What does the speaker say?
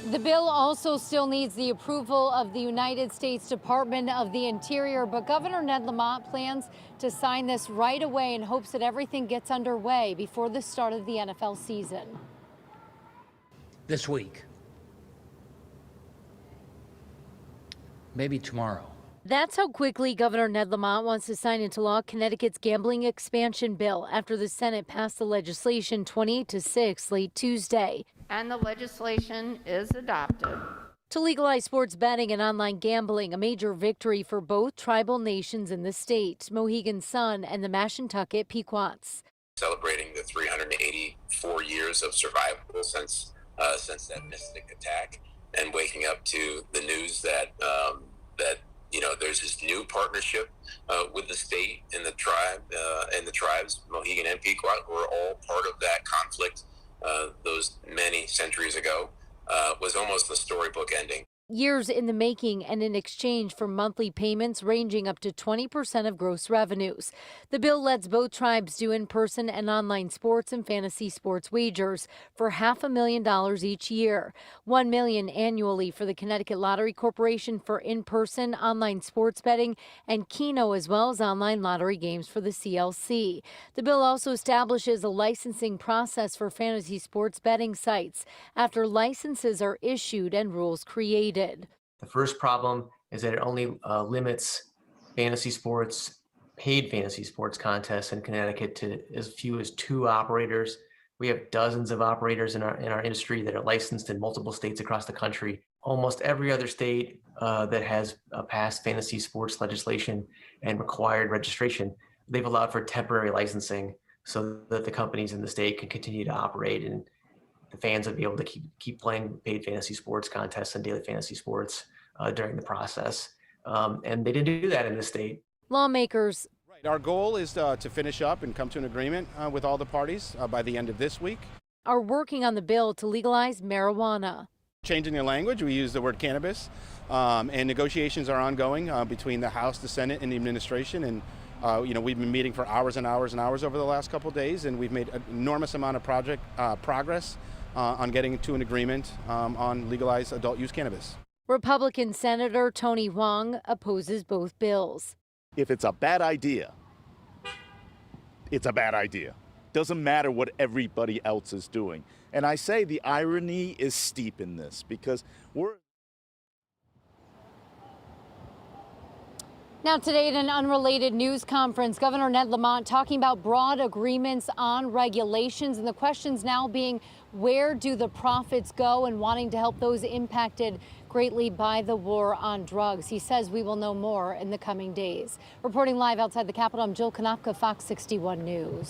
The bill also still needs the approval of the United States Department of the Interior, but Governor Ned Lamont plans to sign this right away in hopes that everything gets underway before the start of the NFL season. This week. Maybe tomorrow. That's how quickly Governor Ned Lamont wants to sign into law Connecticut's gambling expansion bill after the Senate passed the legislation 28-6 late Tuesday. And the legislation is adopted. To legalize sports betting and online gambling, a major victory for both tribal nations in the state, Mohegan Sun and the Mashantucket Pequots. Celebrating the 384 years of survival since that mystic attack, and waking up to the news that there's this new partnership with the state and the tribe and the tribes, Mohegan and Pequot, who are all part of that conflict those many centuries ago, was almost the storybook ending. Years in the making, and in exchange for monthly payments ranging up to 20% of gross revenues. The bill lets both tribes do in-person and online sports and fantasy sports wagers for $500,000 each year, $1 million annually for the Connecticut Lottery Corporation for in-person online sports betting, and Keno as well as online lottery games for the CLC. The bill also establishes a licensing process for fantasy sports betting sites after licenses are issued and rules created. The first problem is that it only limits fantasy sports, paid fantasy sports contests in Connecticut to as few as 2 operators. We have dozens of operators in our industry that are licensed in multiple states across the country. Almost every other state that has passed fantasy sports legislation and required registration, they've allowed for temporary licensing so that the companies in the state can continue to operate, and the fans will be able to keep playing paid fantasy sports contests and daily fantasy sports during the process. And they didn't do that in this state. Lawmakers. Our goal is to finish up and come to an agreement with all the parties by the end of this week. Are working on the bill to legalize marijuana. Changing the language, we use the word cannabis, and negotiations are ongoing between the House, the Senate, and the administration. And we've been meeting for hours and hours and hours over the last couple of days, and we've made an enormous amount of progress on getting to an agreement on legalized adult use cannabis. Republican Senator Tony Hwang opposes both bills. If it's a bad idea, it's a bad idea. Doesn't matter what everybody else is doing. And I say the irony is steep in this because we're... Now today at an unrelated news conference, Governor Ned Lamont talking about broad agreements on regulations, and the questions now being where do the profits go, and wanting to help those impacted greatly by the war on drugs. He says we will know more in the coming days. Reporting live outside the Capitol, I'm Jill Konopka, Fox 61 News.